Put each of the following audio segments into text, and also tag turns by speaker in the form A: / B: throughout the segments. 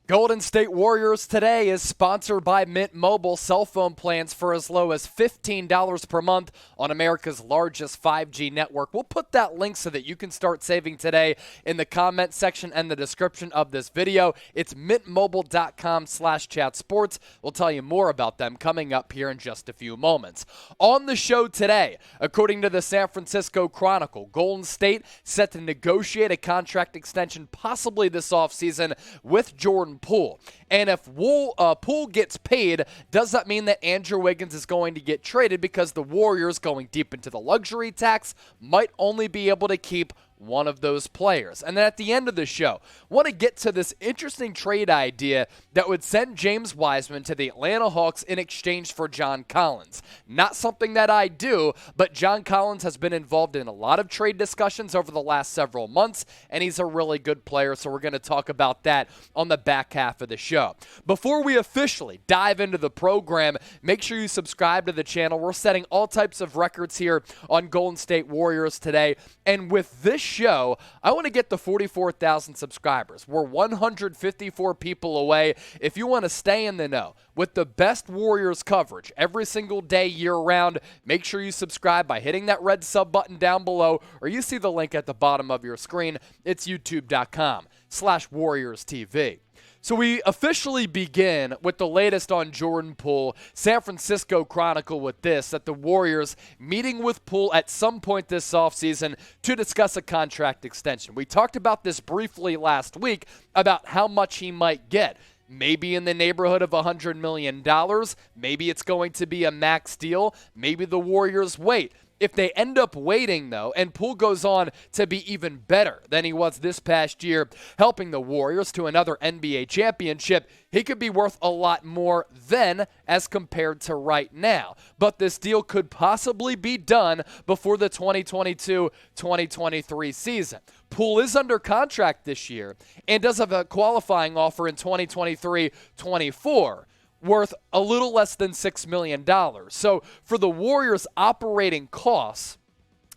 A: Golden State Warriors today is sponsored by Mint Mobile. Cell phone plans for as low as $15 per month on America's largest 5G network. We'll put that link so that you can start saving today in the comment section and the description of this video. It's mintmobile.com/chatsports. We'll tell you more about them coming up here in just a few moments. On the show today, according to the San Francisco Chronicle, Golden State set to negotiate a contract extension possibly this offseason with Jordan Poole. And if Poole gets paid, does that mean that Andrew Wiggins is going to get traded because the Warriors, going deep into the luxury tax, might only be able to keep one of those players? And then at the end of the show, want to get to this interesting trade idea that would send James Wiseman to the Atlanta Hawks in exchange for John Collins. Not something that I do, but John Collins has been involved in a lot of trade discussions over the last several months, and he's a really good player, so we're going to talk about that on the back half of the show. Before we officially dive into the program, make sure you subscribe to the channel. We're setting all types of records here on Golden State Warriors today, and with this show, I want to get to 44,000 subscribers. We're 154 people away. If you want to stay in the know with the best Warriors coverage every single day year-round, make sure you subscribe by hitting that red sub button down below, or you see the link at the bottom of your screen. It's youtube.com/WarriorsTV. So we officially begin with the latest on Jordan Poole. San Francisco Chronicle with this, that the Warriors meeting with Poole at some point this offseason to discuss a contract extension. We talked about this briefly last week about how much he might get. Maybe in the neighborhood of $100 million. Maybe it's going to be a max deal. Maybe the Warriors wait. If they end up waiting, though, and Poole goes on to be even better than he was this past year, helping the Warriors to another NBA championship, he could be worth a lot more then as compared to right now. But this deal could possibly be done before the 2022-2023 season. Poole is under contract this year and does have a qualifying offer in 2023-24. worth a little less than $6 million. So for the Warriors' operating costs,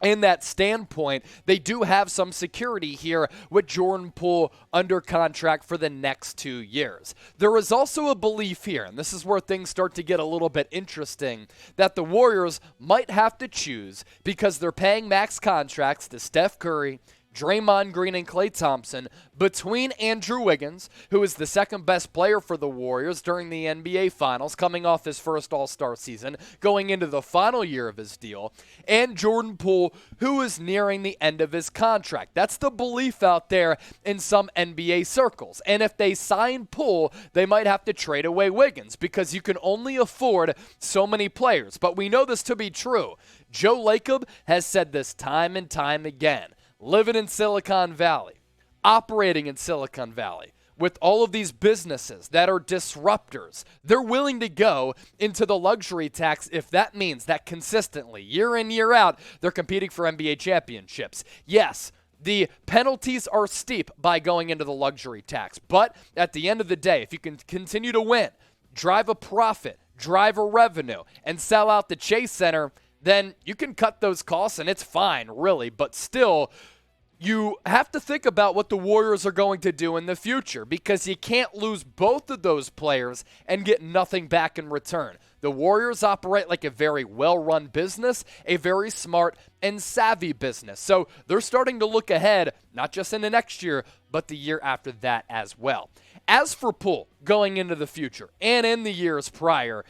A: in that standpoint, they do have some security here with Jordan Poole under contract for the next 2 years. There is also a belief here, and this is where things start to get a little bit interesting, that the Warriors might have to choose because they're paying max contracts to Steph Curry, Draymond Green, and Klay Thompson between Andrew Wiggins, who is the second best player for the Warriors during the NBA Finals, coming off his first All-Star season, going into the final year of his deal, and Jordan Poole, who is nearing the end of his contract. That's the belief out there in some NBA circles. And if they sign Poole, they might have to trade away Wiggins because you can only afford so many players. But we know this to be true. Joe Lacob has said this time and time again. Living in Silicon Valley, operating in Silicon Valley, with all of these businesses that are disruptors, they're willing to go into the luxury tax if that means that consistently, year in, year out, they're competing for NBA championships. Yes, the penalties are steep by going into the luxury tax, but at the end of the day, if you can continue to win, drive a profit, drive a revenue, and sell out the Chase Center, then you can cut those costs and it's fine, really. But still, you have to think about what the Warriors are going to do in the future because you can't lose both of those players and get nothing back in return. The Warriors operate like a very well-run business, a very smart and savvy business. So they're starting to look ahead, not just in the next year, but the year after that as well. As for Poole going into the future and in the years prior,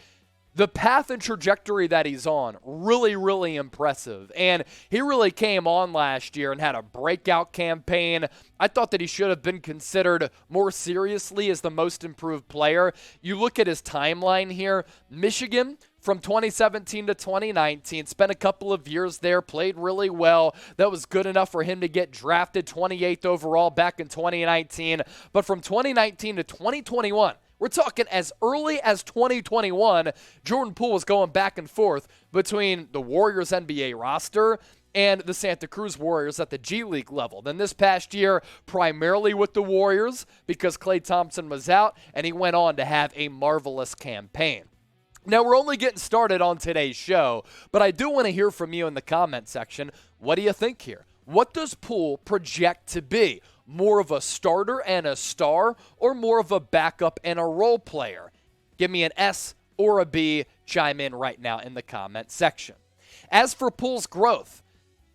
A: the path and trajectory that he's on, really, really impressive. And he really came on last year and had a breakout campaign. I thought that he should have been considered more seriously as the most improved player. You look at his timeline here, Michigan from 2017 to 2019, spent a couple of years there, played really well. That was good enough for him to get drafted 28th overall back in 2019. But from 2019 to 2021, we're talking as early as 2021, Jordan Poole was going back and forth between the Warriors NBA roster and the Santa Cruz Warriors at the G League level. Then this past year, primarily with the Warriors because Klay Thompson was out, and he went on to have a marvelous campaign. Now, we're only getting started on today's show, but I do want to hear from you in the comment section. What do you think here? What does Poole project to be? more of a starter and a star, or more of a backup and a role player? Give me an S or a B. Chime in right now in the comment section. As for Poole's growth,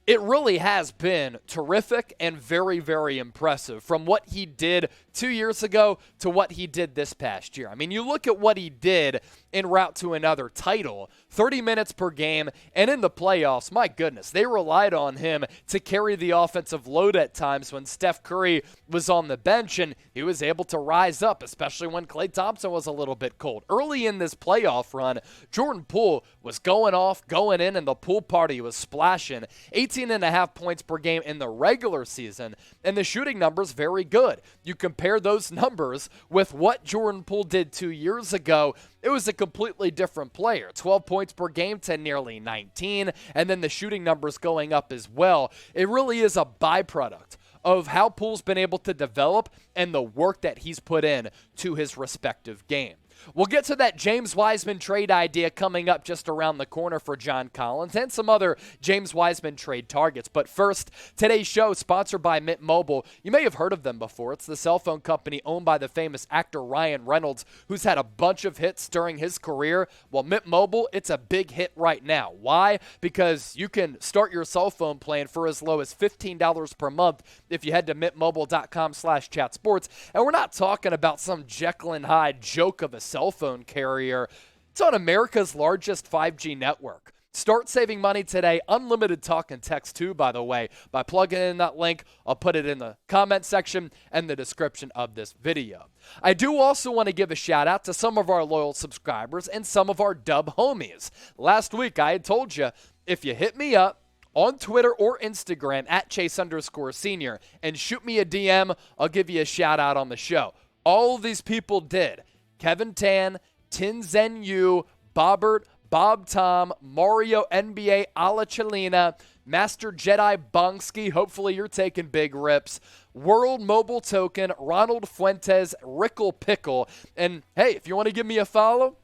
A: it really has been terrific and very, very impressive from what he did 2 years ago to what he did this past year. I mean, you look at what he did en route to another title, 30 minutes per game, and in the playoffs, my goodness, they relied on him to carry the offensive load at times when Steph Curry was on the bench, and he was able to rise up, especially when Klay Thompson was a little bit cold. Early in this playoff run, Jordan Poole was going off, going in, and the pool party was splashing. 18.5 points per game in the regular season, and the shooting numbers very good. You compare those numbers with what Jordan Poole did 2 years ago, it was a completely different player. 12 points per game to nearly 19, and then the shooting numbers going up as well. It really is a byproduct of how Poole's been able to develop and the work that he's put in to his respective game. We'll get to that James Wiseman trade idea coming up just around the corner for John Collins and some other James Wiseman trade targets. But first, today's show is sponsored by Mint Mobile. You may have heard of them before. It's the cell phone company owned by the famous actor Ryan Reynolds, who's had a bunch of hits during his career. Well, Mint Mobile, it's a big hit right now. Why? Because you can start your cell phone plan for as low as $15 per month if you head to mintmobile.com/chatsports. And we're not talking about some Jekyll and Hyde joke of a cell phone carrier. It's on America's largest 5G network. Start saving money today. Unlimited talk and text too, by the way, by plugging in that link. I'll put it in the comment section and the description of this video. I do also want to give a shout out to some of our loyal subscribers and some of our dub homies. Last week I had told you, if you hit me up on Twitter or Instagram at Chase_Senior and shoot me a DM, I'll give you a shout out on the show. All of these people did. Kevin Tan, Tin Zen Yu, Bobbert, Bob Tom, Mario NBA Ala Chelina, Master Jedi Bonsky, hopefully you're taking big rips, World Mobile Token, Ronald Fuentes, Rickle Pickle, and hey, if you want to give me a follow,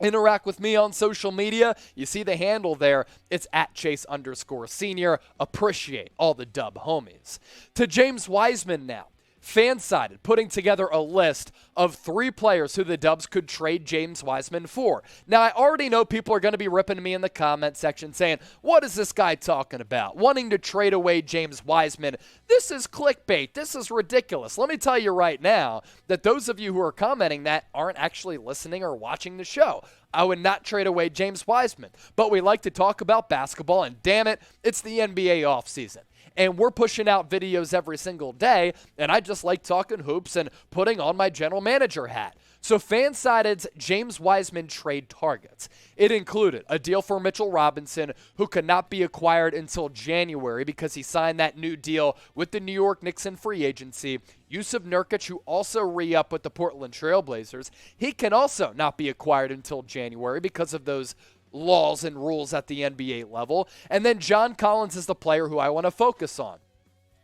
A: interact with me on social media, you see the handle there, it's at Chase_Senior. Appreciate all the dub homies. To James Wiseman now. Fansided, putting together a list of 3 players who the Dubs could trade James Wiseman for. Now, I already know people are going to be ripping me in the comment section saying, what is this guy talking about? Wanting to trade away James Wiseman. This is clickbait. This is ridiculous. Let me tell you right now that those of you who are commenting that aren't actually listening or watching the show. I would not trade away James Wiseman. But we like to talk about basketball, and damn it, it's the NBA offseason. And we're pushing out videos every single day, and I just like talking hoops and putting on my general manager hat. So Fansided's James Wiseman trade targets. It included a deal for Mitchell Robinson, who could not be acquired until January because he signed that new deal with the New York Knicks in free agency. Yusuf Nurkic, who also re-upped with the Portland Trail Blazers. He can also not be acquired until January because of those laws and rules at the NBA level. And then John Collins is the player who I want to focus on,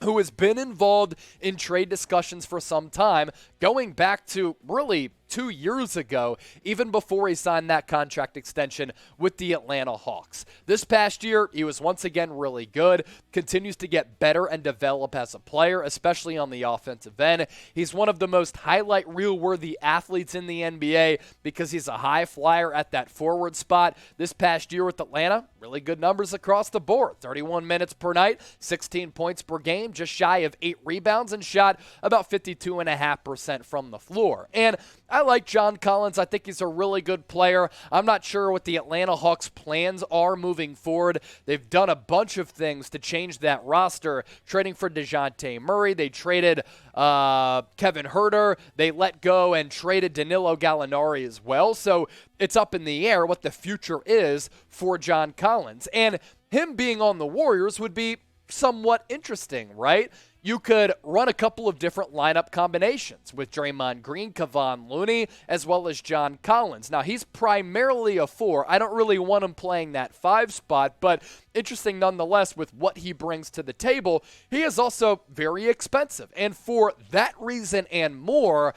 A: who has been involved in trade discussions for some time, going back to really 2 years ago, even before he signed that contract extension with the Atlanta Hawks. This past year, he was once again really good, continues to get better and develop as a player, especially on the offensive end. He's one of the most highlight reel-worthy athletes in the NBA because he's a high flyer at that forward spot. This past year with Atlanta, really good numbers across the board. 31 minutes per night, 16 points per game, just shy of 8 rebounds, and shot about 52.5% from the floor. And I like John Collins. I think he's a really good player. I'm not sure what the Atlanta Hawks' plans are moving forward. They've done a bunch of things to change that roster, trading for DeJounte Murray. They traded Kevin Huerter. They let go and traded Danilo Gallinari as well. So it's up in the air what the future is for John Collins. And him being on the Warriors would be somewhat interesting, right? You could run a couple of different lineup combinations with Draymond Green, Kevon Looney, as well as John Collins. Now, he's primarily a 4. I don't really want him playing that 5 spot, but interesting nonetheless with what he brings to the table. He is also very expensive. And for that reason and more,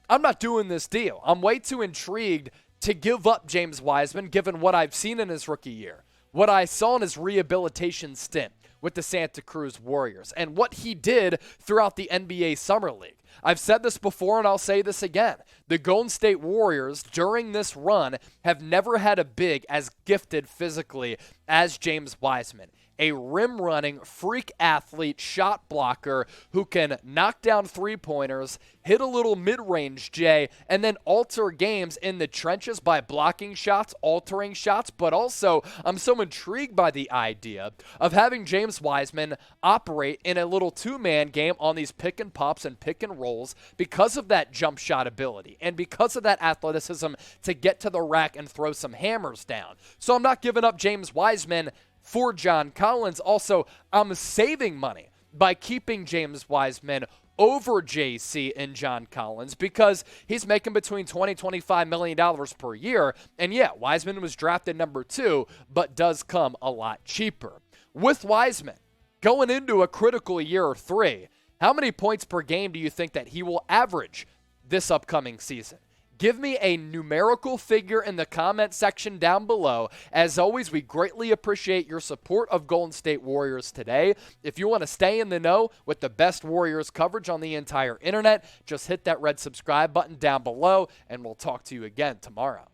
A: I'm not doing this deal. I'm way too intrigued to give up James Wiseman given what I've seen in his rookie year, what I saw in his rehabilitation stint, with the Santa Cruz Warriors and what he did throughout the NBA Summer League. I've said this before and I'll say this again. The Golden State Warriors during this run have never had a big as gifted physically as James Wiseman. A rim-running freak athlete, shot blocker who can knock down three-pointers, hit a little mid-range J, and then alter games in the trenches by blocking shots, altering shots. But also, I'm so intrigued by the idea of having James Wiseman operate in a little two-man game on these pick and pops and pick and rolls because of that jump shot ability and because of that athleticism to get to the rack and throw some hammers down. So I'm not giving up James Wiseman for John Collins. Also, I'm saving money by keeping James Wiseman over JC and John Collins because he's making between $20-25 million per year. And yeah, Wiseman was drafted number 2, but does come a lot cheaper. With Wiseman going into a critical year 3, how many points per game do you think that he will average this upcoming season? Give me a numerical figure in the comment section down below. As always, we greatly appreciate your support of Golden State Warriors today. If you want to stay in the know with the best Warriors coverage on the entire internet, just hit that red subscribe button down below, and we'll talk to you again tomorrow.